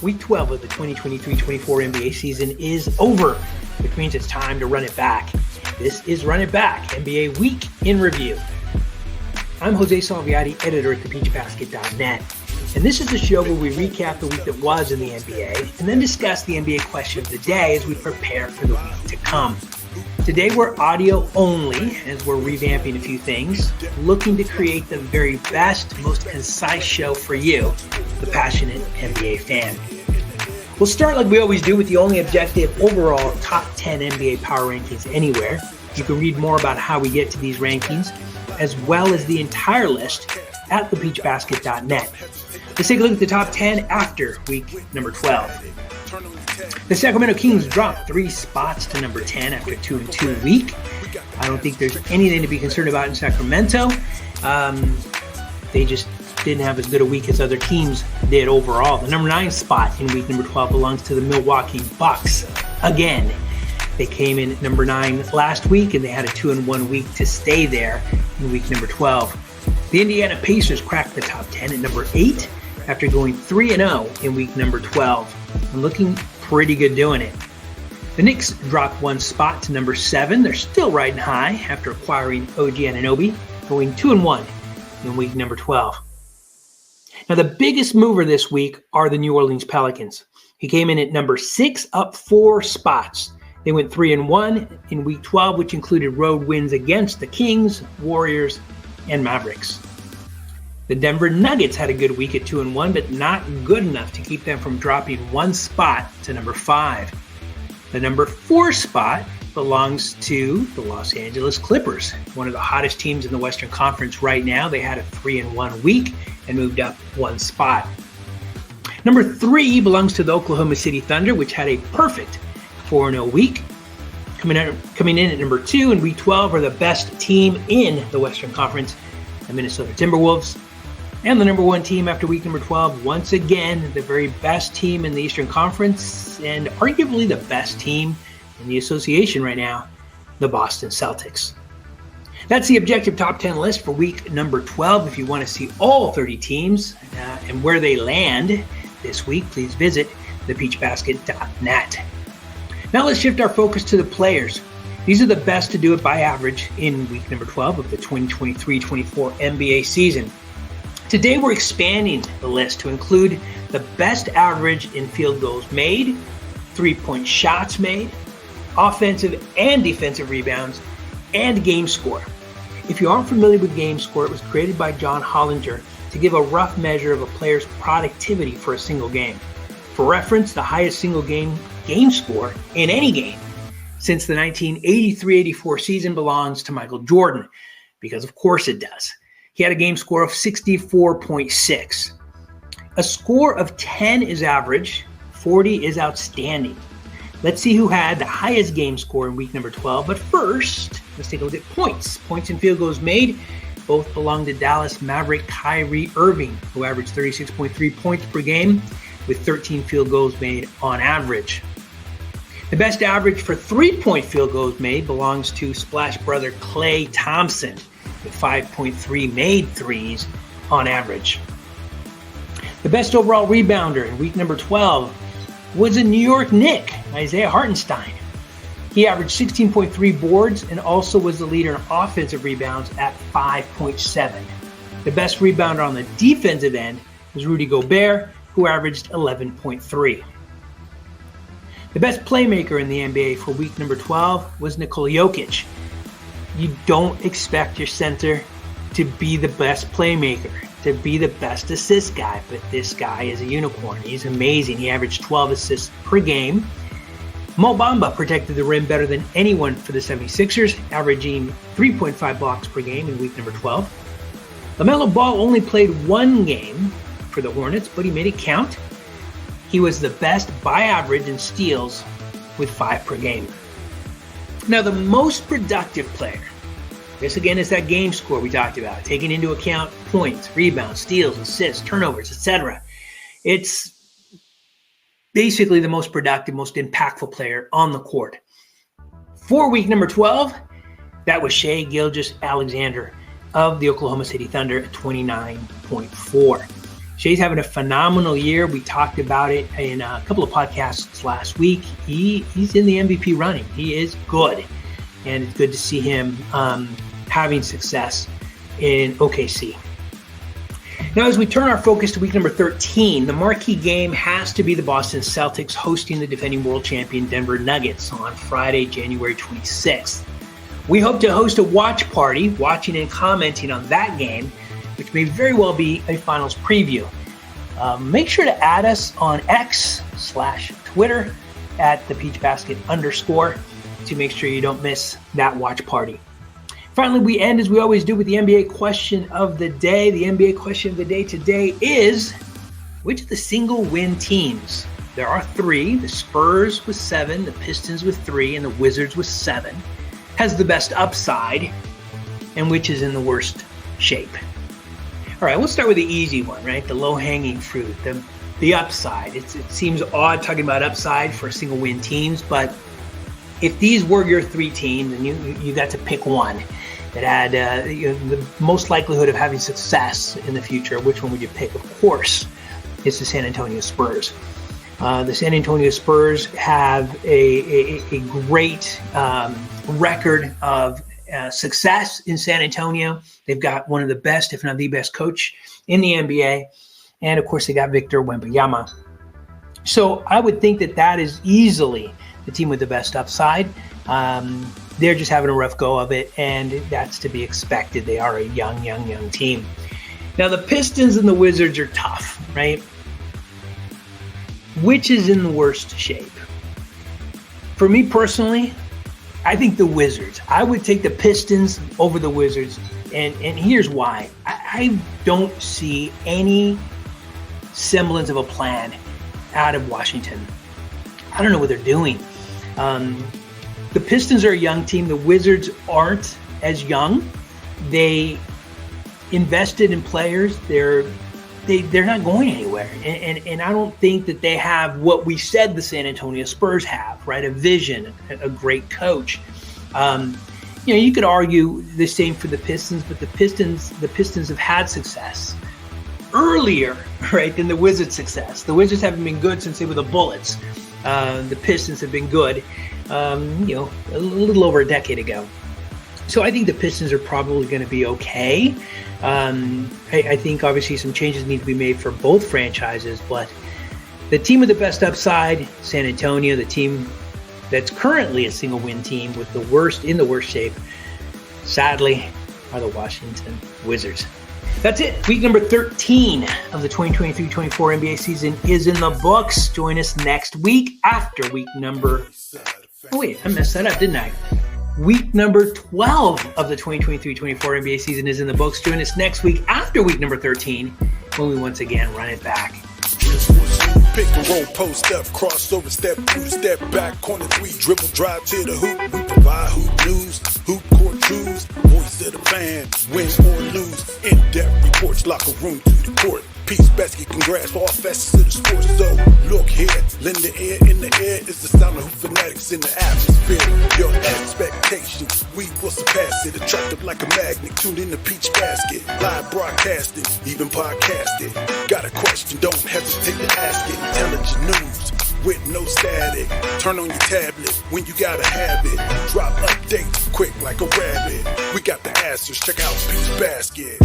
Week 12 of the 2023-24 NBA season is over, which means it's time to run it back. This is Run It Back, NBA Week in Review. I'm Jose Salviati, editor at thepeachbasket.net, and this is the show where we recap the week that was in the NBA and then discuss the NBA question of the day as we prepare for the week to come. Today we're audio only as we're revamping a few things, looking to create the very best, most concise show for you, the passionate NBA fan. We'll start like we always do with the only objective overall top 10 NBA power rankings anywhere. You can read more about how we get to these rankings, as well as the entire list at thepeachbasket.net. Let's take a look at the top 10 after week number 12. The Sacramento Kings dropped 3 spots to number 10 after a 2-2 week. I don't think there's anything to be concerned about in Sacramento. They just didn't have as good a week as other teams did overall. The number 9 spot in week number 12 belongs to the Milwaukee Bucks again. They came in at number 9 last week, and they had a 2-1 week to stay there in week number 12. The Indiana Pacers cracked the top 10 at number 8 after going 3-0 in week number 12 and looking pretty good doing it. The Knicks dropped 1 spot to number 7. They're still riding high after acquiring OG Anunoby, going 2-1 in week number 12. Now, the biggest mover this week are the New Orleans Pelicans. He came in at number 6, up 4 spots. They went 3-1 in week 12, which included road wins against the Kings, Warriors, and Mavericks. The Denver Nuggets had a good week at 2-1, but not good enough to keep them from dropping 1 spot to number 5. The number 4 spot belongs to the Los Angeles Clippers, one of the hottest teams in the Western Conference right now. They had a 3-1 week and moved up 1 spot. Number 3 belongs to the Oklahoma City Thunder, which had a perfect 4-0 week. Coming in at number 2 in week 12 are the best team in the Western Conference, the Minnesota Timberwolves. And the number 1 team after week number 12, once again, the very best team in the Eastern Conference and arguably the best team in the association right now, the Boston Celtics. That's the objective top 10 list for week number 12. If you want to see all 30 teams and where they land this week, please visit thepeachbasket.net. Now let's shift our focus to the players. These are the best to do it by average in week number 12 of the 2023-24 NBA season. Today we're expanding the list to include the best average in field goals made, 3-point shots made, offensive and defensive rebounds, and game score. If you aren't familiar with game score, it was created by John Hollinger to give a rough measure of a player's productivity for a single game. For reference, the highest single game score in any game since the 1983-84 season belongs to Michael Jordan, because of course it does. He had a game score of 64.6. A score of 10 is average, 40 is outstanding. Let's see who had the highest game score in week number 12. But first, let's take a look at points. Points and field goals made both belong to Dallas Maverick Kyrie Irving, who averaged 36.3 points per game with 13 field goals made on average. The best average for 3-point field goals made belongs to Splash brother Klay Thompson with 5.3 made threes on average. The best overall rebounder in week number 12 was a New York Knick, Isaiah Hartenstein. He averaged 16.3 boards and also was the leader in offensive rebounds at 5.7. The best rebounder on the defensive end was Rudy Gobert, who averaged 11.3. The best playmaker in the NBA for week number 12 was Nikola Jokic. You don't expect your center to be the best playmaker, to be the best assist guy, but this guy is a unicorn. He's amazing. He averaged 12 assists per game. Mo Bamba protected the rim better than anyone for the 76ers, averaging 3.5 blocks per game in week number 12. LaMelo Ball only played 1 game for the Hornets, but he made it count. He was the best by average in steals with 5 per game. Now, the most productive player, this again is that game score we talked about, taking into account points, rebounds, steals, assists, turnovers, etc. It's basically the most productive, most impactful player on the court. For week number 12, that was Shai Gilgeous-Alexander of the Oklahoma City Thunder at 29.4. Shai's having a phenomenal year. We talked about it in a couple of podcasts last week. He's in the MVP running. He is good. And it's good to see him having success in OKC. Now, as we turn our focus to week number 13, the marquee game has to be the Boston Celtics hosting the defending world champion Denver Nuggets on Friday, January 26th. We hope to host a watch party, watching and commenting on that game, which may very well be a finals preview. Make sure to add us on X/Twitter at @thepeachbasket_ to make sure you don't miss that watch party. Finally, we end as we always do with the NBA question of the day. The NBA question of the day today is, which of the single win teams, there are 3, the Spurs with 7, the Pistons with 3, and the Wizards with 7, has the best upside, and which is in the worst shape? All right, we'll start with the easy one, right? The low-hanging fruit, the upside. It seems odd talking about upside for single win teams, but if these were your 3 teams and you got to pick one that had the most likelihood of having success in the future, which one would you pick? Of course, it's the San Antonio Spurs. The San Antonio Spurs have a great record of success in San Antonio. They've got one of the best, if not the best coach in the NBA. And of course, they got Victor Wembanyama. So I would think that is easily the team with the best upside. They're just having a rough go of it, and that's to be expected. They are a young team. Now, the Pistons and the Wizards are tough, right? Which is in the worst shape? For me personally, I think the Wizards. I would take the Pistons over the Wizards, and here's why. I don't see any semblance of a plan out of Washington. I don't know what they're doing. The Pistons are a young team. The Wizards aren't as young. They invested in players. They're not going anywhere. And I don't think that they have what we said the San Antonio Spurs have, right? A vision, a great coach. You could argue the same for the Pistons, but the Pistons have had success earlier, right, than the Wizards' success. The Wizards haven't been good since they were the Bullets. The Pistons have been good, a little over a decade ago. So I think the Pistons are probably going to be okay. I think obviously some changes need to be made for both franchises, but the team with the best upside, San Antonio, the team that's currently a single win team with the worst shape, sadly, are the Washington Wizards. That's it. Week number 13 of the 2023-24 NBA season is in the books. Join us next week after week number... Oh, wait, I messed that up, didn't I? Week number 12 of the 2023-24 NBA season is in the books. Join us next week after week number 13 when we once again run it back. Pick and roll, post up, crossover, step through, step back, corner 3, dribble, drive to the hoop. We provide hoop news, hoop court truths, voice of the fan, win or lose. In-depth reports, locker room to the court. Peace basket, congrats for all facets of the sports. So look here, lend the air in the air is the sound of hoop fanatics in the atmosphere. Your expectations, we will surpass it. Attractive like a magnet, tuned in the Peach Basket. Live broadcasting, even podcasting. Got a question, don't hesitate to ask it. Intelligent news with no static. Turn on your tablet when you gotta have it. Drop updates quick like a rabbit. We got the answers, check out Peach Basket.